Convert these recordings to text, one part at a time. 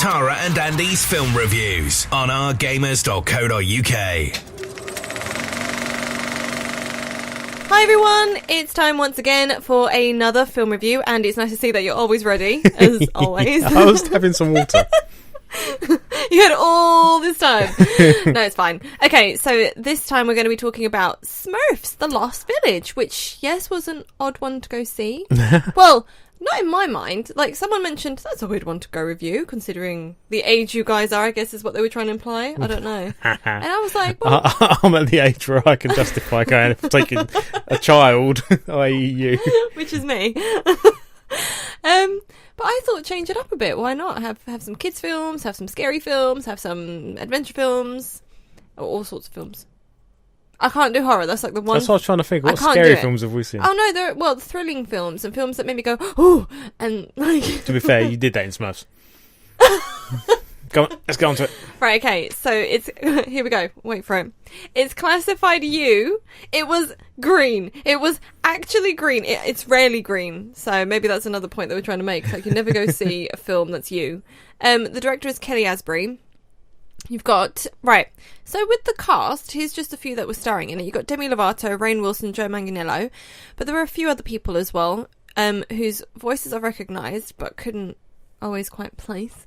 Tara and Andy's film reviews on OurGamers.co.uk. Hi everyone, it's time once again for another film review, and it's nice to see that you're always ready, as always. I was having some water. You had all this time. No, it's fine. Okay, so this time we're going to be talking about Smurfs, The Lost Village, which, yes, was an odd one to go see. Well, not in my mind. Like, someone mentioned, that's a weird one to go review, considering the age you guys are, I guess is what they were trying to imply. I don't know. And I was like, well... I'm at the age where I can justify going and taking a child, i.e. you. Which is me. But I thought change it up a bit. Why not? Have some kids films, have some scary films, have some adventure films, or all sorts of films. I can't do horror. That's like the one. That's what I was trying to think. What scary films have we seen? Oh no, they're thrilling films and films that made me go ooh, and like. To be fair, you did that in Smurfs. Go on, let's go on to it. Right, okay, so it's here we go. Wait for it. It's classified U. It was green. It was actually green. It's rarely green, so maybe that's another point that we're trying to make. Like, you never go see a film that's U. The director is Kelly Asbury. You've got, right, so with the cast, here's just a few that were starring in it. You've got Demi Lovato, Rainn Wilson, Joe Manganiello, but there were a few other people as well, whose voices I recognised, but couldn't always quite place.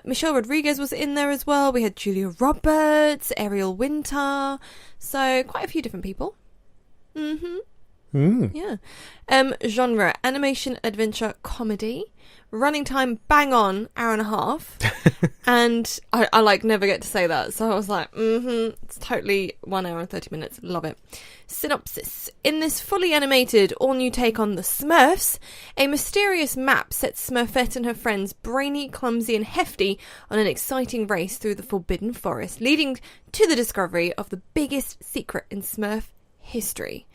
Michelle Rodriguez was in there as well. We had Julia Roberts, Ariel Winter, so quite a few different people. Yeah. Genre, animation, adventure, comedy. Running time, bang on, hour and a half. And I like never get to say that. So I was like, it's totally 1 hour and 30 minutes. Love it. Synopsis. In this fully animated, all-new take on the Smurfs, a mysterious map sets Smurfette and her friends brainy, clumsy and hefty on an exciting race through the forbidden forest, leading to the discovery of the biggest secret in Smurf history.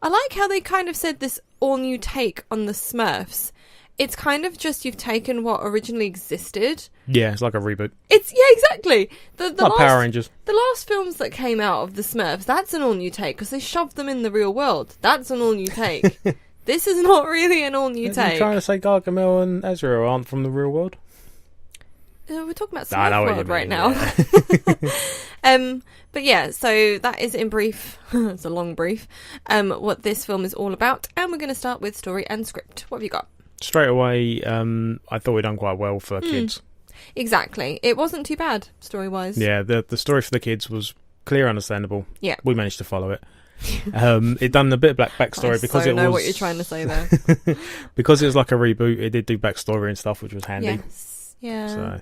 I like how they kind of said this all-new take on the Smurfs. It's kind of just you've taken what originally existed. Yeah, it's like a reboot. Yeah, exactly. The like Power Rangers. The last films that came out of the Smurfs, that's an all-new take, because they shoved them in the real world. That's an all-new take. This is not really an all-new take. You're trying to say Gargamel and Ezra aren't from the real world? We're talking about Smurf world right now. But yeah, so that is in brief, it's a long brief, what this film is all about. And we're going to start with story and script. What have you got? Straight away, I thought we'd done quite well for kids. Exactly. It wasn't too bad, story-wise. Yeah, the story for the kids was clear, understandable. Yeah. We managed to follow it. It done a bit of backstory because it was... I know what you're trying to say there. Because it was like a reboot, it did do backstory and stuff, which was handy. Yes. Yeah. So,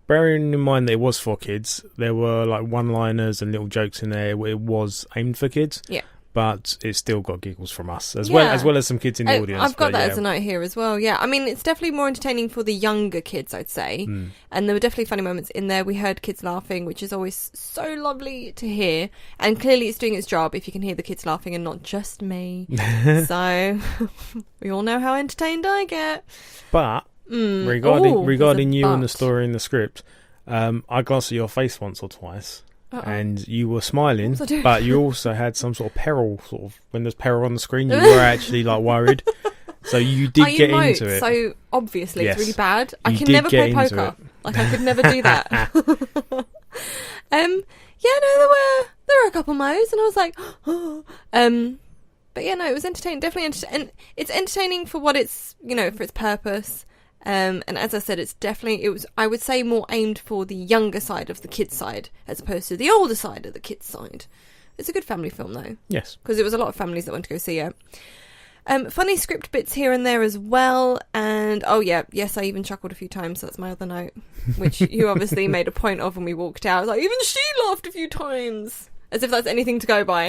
bearing in mind that it was for kids, there were like one-liners and little jokes in there. It was aimed for kids. Yeah. But it's still got giggles from us, as well as some kids in the audience. I've got that as a note here as well, yeah. I mean, it's definitely more entertaining for the younger kids, I'd say. And there were definitely funny moments in there. We heard kids laughing, which is always so lovely to hear. And clearly it's doing its job if you can hear the kids laughing and not just me. So, we all know how entertained I get. But, regarding you and the story and the script, I glanced at your face once or twice. And you were smiling, but you also had some sort of peril. Sort of when there's peril on the screen, you were actually like worried. So you did get into it. So obviously, it's really bad. I can never play poker. Like I could never do that. Yeah, no, there were a couple mo's, and I was like, oh. But yeah, no, it was entertaining. Definitely, and it's entertaining for what it's, for its purpose. And as I said, it was, I would say, more aimed for the younger side of the kids' side, as opposed to the older side of the kids' side. It's a good family film, though. Yes. Because there was a lot of families that went to go see it. Funny script bits here and there as well. And, yes, I even chuckled a few times. So that's my other note, which you obviously made a point of when we walked out. I was like, even she laughed a few times. As if that's anything to go by.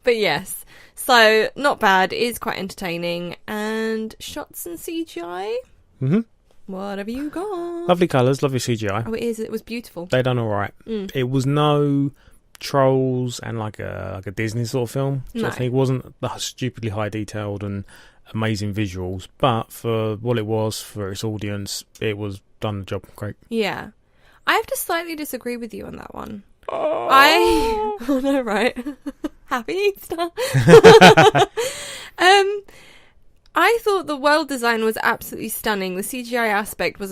But yes. So, not bad. It is quite entertaining. And shots and CGI? Mm-hmm. What have you got? Lovely colours, lovely CGI. Oh, it is. It was beautiful. They done all right. It was no Trolls and like a Disney sort of film. So I think it wasn't stupidly high detailed and amazing visuals. But for what it was, for its audience, it was done the job great. Yeah. I have to slightly disagree with you on that one. Oh no, right. Happy Easter. I thought the world design was absolutely stunning. The CGI aspect was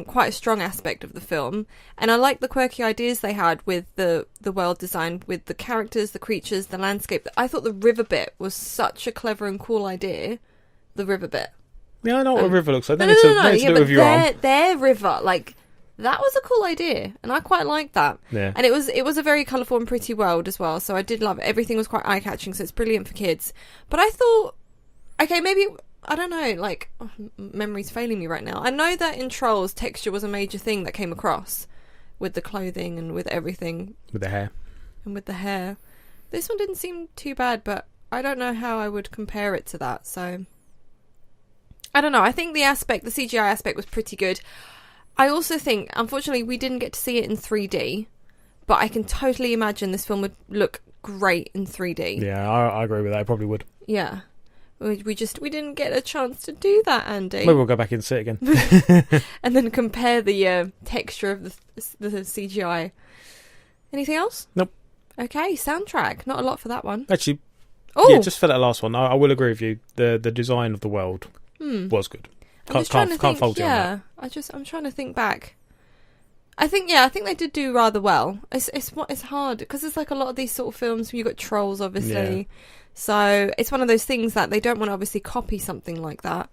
quite a strong aspect of the film. And I liked the quirky ideas they had with the world design, with the characters, the creatures, the landscape. I thought the river bit was such a clever and cool idea. The river bit. Yeah, I know what a river looks like. No. Yeah, but their river, like, that was a cool idea. And I quite liked that. Yeah. And it was a very colourful and pretty world as well. So I did love it. Everything was quite eye-catching, so it's brilliant for kids. But I thought, okay, maybe... I don't know, like, memory's failing me right now. I know that in Trolls, texture was a major thing that came across with the clothing and with everything. With the hair. And with the hair. This one didn't seem too bad, but I don't know how I would compare it to that, so... I don't know, I think the CGI aspect was pretty good. I also think, unfortunately, we didn't get to see it in 3D, but I can totally imagine this film would look great in 3D. Yeah, I agree with that, I probably would. Yeah. We didn't get a chance to do that, Andy. Maybe we'll go back and see it again. And then compare the texture of the CGI. Anything else? Nope. Okay, soundtrack. Not a lot for that one. Actually, yeah, just for that last one, I will agree with you. The design of the world was good. Can't fault you on that. I'm trying to think back. I think they did do rather well. It's hard because it's like a lot of these sort of films. You've got Trolls, obviously. Yeah. So it's one of those things that they don't want to obviously copy something like that.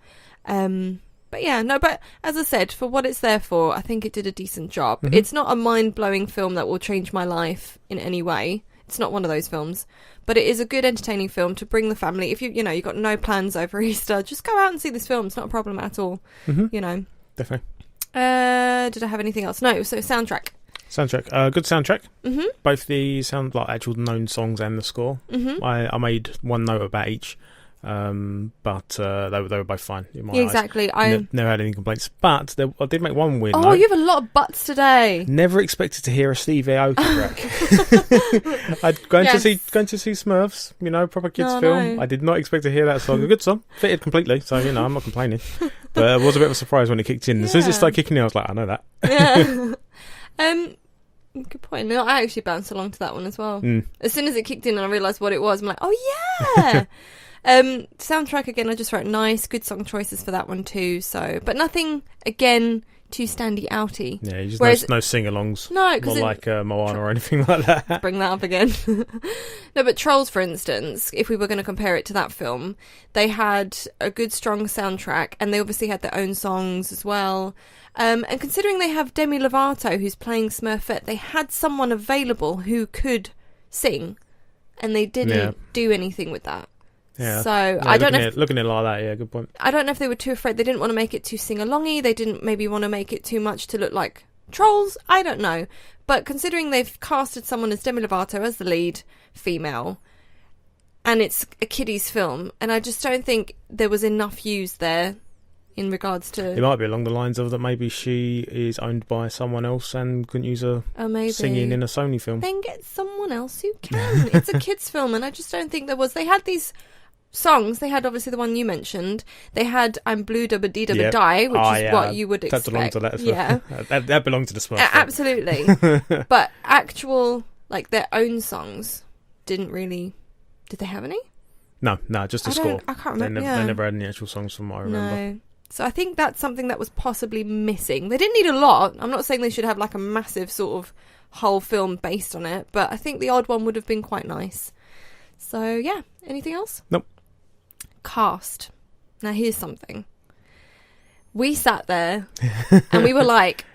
But as I said, for what it's there for, I think it did a decent job. Mm-hmm. It's not a mind-blowing film that will change my life in any way. It's not one of those films. But it is a good entertaining film to bring the family. If you've got no plans over Easter, just go out and see this film. It's not a problem at all. Mm-hmm. Definitely. Did I have anything else? No, so soundtrack. Good soundtrack. Mm-hmm. Both the sound like actual known songs and the score. Mm-hmm. I made one note about each, but they were both fine. Exactly. I never had any complaints, but I did make one weird note. Oh, you have a lot of buts today. Never expected to hear a Stevie Aoki track. I'd going to see Smurfs, proper kids film. No. I did not expect to hear that song. A good song, fitted completely. So I'm not complaining. But it was a bit of a surprise when it kicked in. As soon as it started kicking in, I was like, I know that. Yeah. Good point. No, I actually bounced along to that one as well. As soon as it kicked in and I realised what it was, I'm like, oh yeah. Soundtrack again, I just wrote nice, good song choices for that one too. So, but nothing again too standy outy. Yeah, just no sing-alongs. No, not like Moana or anything like that. Bring that up again. No, but Trolls, for instance, if we were going to compare it to that film, they had a good, strong soundtrack, and they obviously had their own songs as well. And considering they have Demi Lovato, who's playing Smurfette, they had someone available who could sing, and they didn't do anything with that. Yeah. So I don't know. Looking at it like that, yeah, good point. I don't know if they were too afraid. They didn't want to make it too sing-alongy. They didn't maybe want to make it too much to look like Trolls. I don't know. But considering they've casted someone as Demi Lovato as the lead female, and it's a kiddies film, and I just don't think there was enough used there in regards to... It might be along the lines of that maybe she is owned by someone else and couldn't use her singing in a Sony film. Then get someone else who can. It's a kids film, and I just don't think there was... They had these songs. They had obviously the one you mentioned. They had I'm Blue Dubba Dee Dubba Die, which is what you would expect. That belonged to that as well. Yeah. that belonged to the Smurfs. Absolutely. But actual, like, their own songs didn't really... Did they have any? No, just a score. I can't remember. They never had any actual songs from what I remember. No. So I think that's something that was possibly missing. They didn't need a lot. I'm not saying they should have like a massive sort of whole film based on it, but I think the odd one would have been quite nice. So yeah, anything else? Nope. Cast. Now here's something. We sat there and we were like,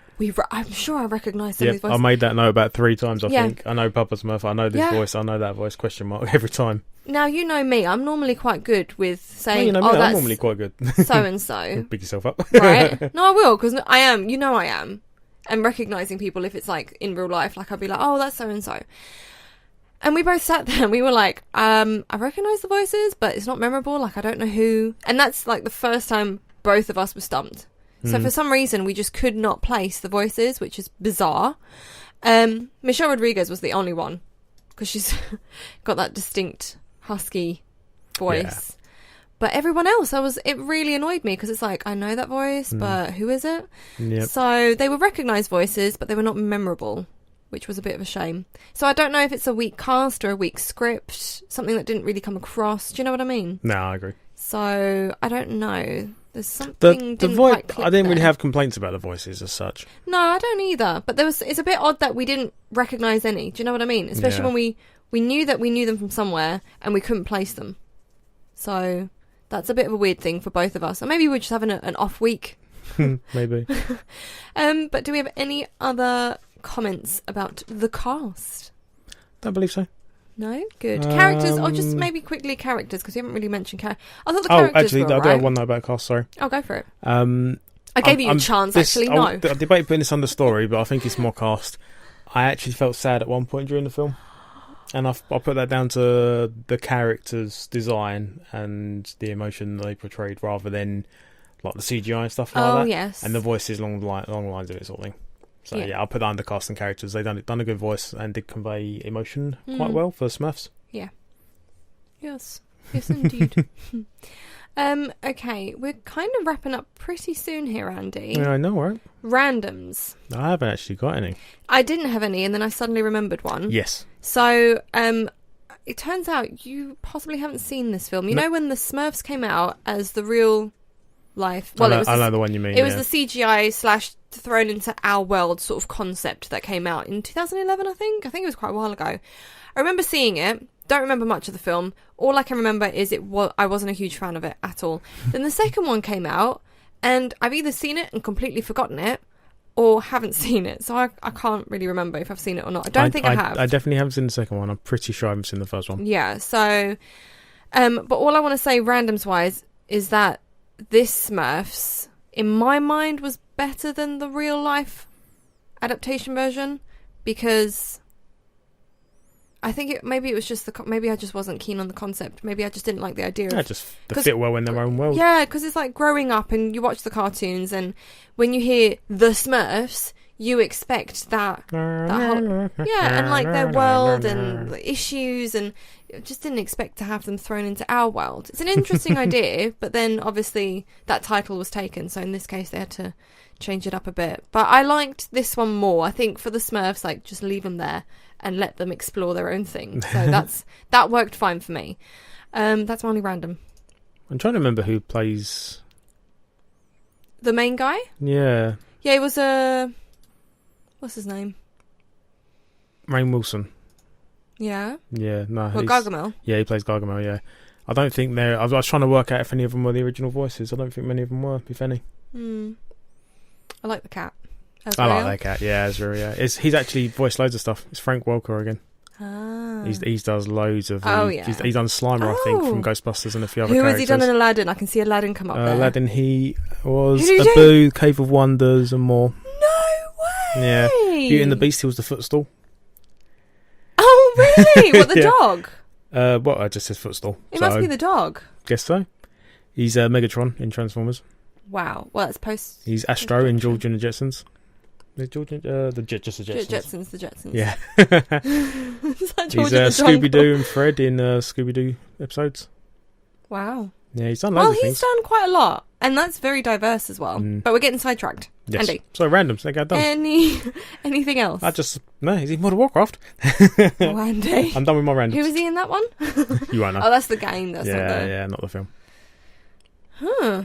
I'm sure I recognise some of these voices. I made that note about 3 times, I think. I know Papa Smurf, I know this voice, I know that voice, question mark, every time. Now, you know me, I'm normally quite good with saying, that's I'm normally quite good. So-and-so. Pick yourself up. Right? No, I will, because I am. You know I am. And recognising people, if it's like in real life, like I'll be like, oh, that's so-and-so. And we both sat there and we were like, I recognise the voices, but it's not memorable, like I don't know who. And that's like the first time both of us were stumped. So for some reason, we just could not place the voices, which is bizarre. Michelle Rodriguez was the only one, because she's got that distinct husky voice. Yeah. But everyone else, it really annoyed me, because it's like, I know that voice, but who is it? Yep. So they were recognised voices, but they were not memorable, which was a bit of a shame. So I don't know if it's a weak cast or a weak script, something that didn't really come across. Do you know what I mean? No, I agree. So I don't know. There's something the voice. I didn't really have complaints about the voices as such. No, I don't either. But it's a bit odd that we didn't recognise any. Do you know what I mean? Especially when we knew that we knew them from somewhere and we couldn't place them. So that's a bit of a weird thing for both of us. Or maybe we're just having an off week. Maybe. But do we have any other comments about the cast? Don't believe so. No? Good. Characters, or just maybe quickly characters, because we haven't really mentioned characters. I thought the characters actually, were I do have one note about cast, sorry. Oh, go for it. I gave you a chance, actually, no. I debate putting this under story, but I think it's more cast. I actually felt sad at one point during the film. And I put that down to the characters' design and the emotion they portrayed, rather than like the CGI and stuff like that. Oh, yes. And the voices along the lines of it sort of thing. So yeah, I'll put that under cast and characters. They've done a good voice and did convey emotion quite well for Smurfs. Yeah. Yes. Yes, indeed. Okay, we're kind of wrapping up pretty soon here, Andy. Yeah, I know, right? Randoms. I haven't actually got any. I didn't have any, and then I suddenly remembered one. Yes. So, it turns out you possibly haven't seen this film. You know when the Smurfs came out as the real life... Well, I know the one you mean. It was the CGI / thrown into our world sort of concept that came out in 2011, I think. I think it was quite a while ago. I remember seeing it. Don't remember much of the film. All I can remember is I wasn't a huge fan of it at all. Then the second one came out, and I've either seen it and completely forgotten it, or haven't seen it. So I can't really remember if I've seen it or not. I don't think I have. I definitely haven't seen the second one. I'm pretty sure I haven't seen the first one. Yeah, so... but all I want to say, randoms-wise, is that this Smurfs, in my mind, was better than the real-life adaptation version, because... I think maybe it was just maybe I just wasn't keen on the concept. Maybe I just didn't like the idea. Yeah, just they fit well in their own world. Yeah, because it's like growing up and you watch the cartoons, and when you hear the Smurfs, you expect that whole, and like their world and the issues, and just didn't expect to have them thrown into our world. It's an interesting idea, but then obviously that title was taken, so in this case they had to change it up a bit. But I liked this one more. I think for the Smurfs, like, just leave them there and let them explore their own thing. So that worked fine for me. That's my only random. I'm trying to remember who plays the main guy. Yeah, it was what's his name? Rainn Wilson. Yeah. Yeah, no. Well, Gargamel. Yeah, he plays Gargamel. Yeah, I don't think they're. I was trying to work out if any of them were the original voices. I don't think many of them were, if any. I like the cat. I like that cat. Yeah, Asbury. Yeah, he's actually voiced loads of stuff. It's Frank Welker again. Ah. He does loads of. He's done Slimer, I think, from Ghostbusters and a few other characters. Who has he done in Aladdin? I can see Aladdin come up there. Aladdin, he was Abu, Cave of Wonders, and more. No way! Yeah, Beauty and the Beast. He was the footstool. Oh really? What, the dog? Well, I just said footstool. It must be the dog. Guess so. He's Megatron in Transformers. Wow. Well, it's post. He's Astro in George and the Jetsons. The Jetsons. The Jetsons. Yeah. He's Scooby-Doo and Fred in Scooby-Doo episodes. Wow. Yeah, he's done loads of things. Well, he's done quite a lot, and that's very diverse as well. But we're getting sidetracked. Yes. Andy. So randoms, they got done. Anything else? He's in World of Warcraft. Oh, Andy. I'm done with my randoms. Who is he in that one? You won't know. Oh, that's the game. That's not the film. Huh.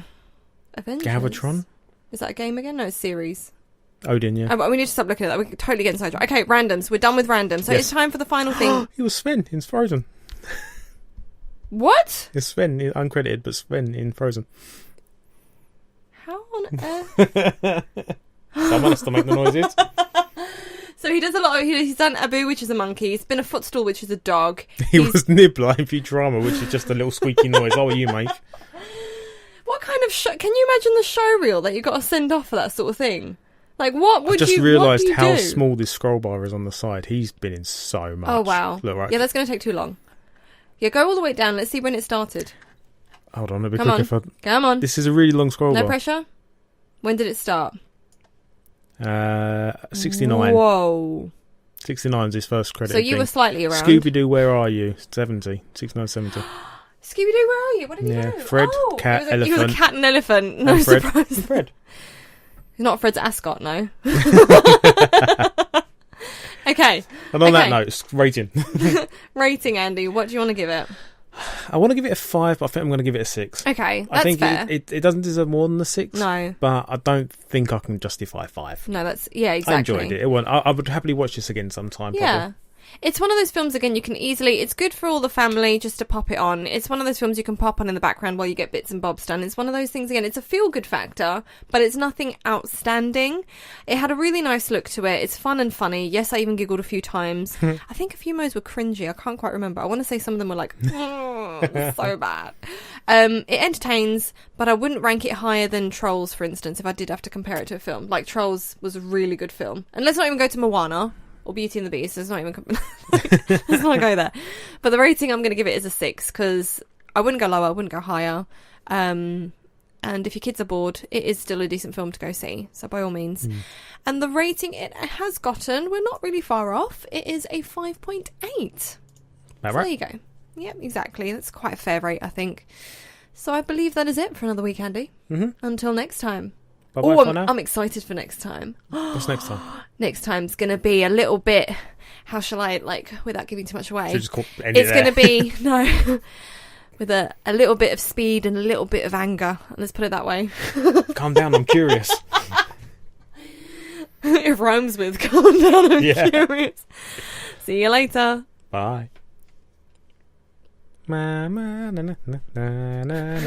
Avengers. Gavatron? Is that a game again? No, it's series. Odin, yeah. We need to stop looking at that. We're totally getting sidetracked. Okay, randoms. We're done with randoms. So It's time for the final thing. He was Sven in Frozen. What? It's Sven, uncredited, but Sven in Frozen. How on earth? Someone has to make the noises. So he does a lot of... He's done Abu, which is a monkey. He's been a footstool, which is a dog. He was Nibbler in Futurama, which is just a little squeaky noise. Oh, you make. What kind of show... Can you imagine the show reel that you got to send off for that sort of thing? Like, what would you... I just realised how small this scroll bar is on the side. He's been in so much. Oh, wow. Look, right. Yeah, that's going to take too long. Yeah, go all the way down. Let's see when it started. Hold on, a bit Come quicker. on. Come on. This is a really long scroll bar. No pressure? When did it start? 69. Whoa. 69 is his first credit. So you were slightly around. Scooby-Doo, Where Are You? 70. 69, 70. Scooby-Doo, where are you? What did you do? Fred, cat, elephant. He was a cat and elephant. No Fred. surprise. Fred. He's not Fred's ascot, no. Okay. And on that note, rating. Rating, Andy. What do you want to give it? I want to give it a 5, but I think I'm going to give it a 6. Okay, that's I think fair. It doesn't deserve more than a 6. No. But I don't think I can justify 5. No, exactly. I enjoyed it. I would happily watch this again sometime. Yeah. Probably. It's one of those films, again, you can easily... It's good for all the family just to pop it on. It's one of those films you can pop on in the background while you get bits and bobs done. It's one of those things, again, it's a feel-good factor, but it's nothing outstanding. It had a really nice look to it. It's fun and funny. Yes, I even giggled a few times. I think a few moments were cringy. I can't quite remember. I want to say some of them were like, so bad. It entertains, but I wouldn't rank it higher than Trolls, for instance, if I did have to compare it to a film. Like, Trolls was a really good film. And let's not even go to Moana or Beauty and the Beast. Let's not even let's not go there. But the rating I'm going to give it is a 6, because I wouldn't go lower, I wouldn't go higher. And if your kids are bored, it is still a decent film to go see. So by all means. And the rating it has gotten, we're not really far off. It is a 5.8. That so right? There you go. Yep, exactly. That's quite a fair rate, I think. So I believe that is it for another week, Andy. Until next time. Bye-bye for now. I'm excited for next time. What's next time? Next time's going to be a little bit... How shall I, without giving too much away? It's going to be... No. With a little bit of speed and a little bit of anger. Let's put it that way. Calm down, I'm curious. It rhymes with calm down, I'm curious. See you later. Bye. Mama, na na na na na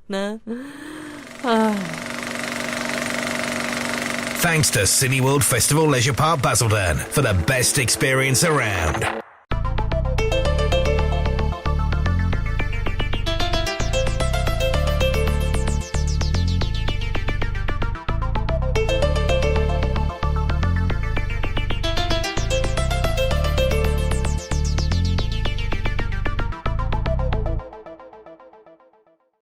na na. Thanks to Cineworld Festival Leisure Park Basildon for the best experience around.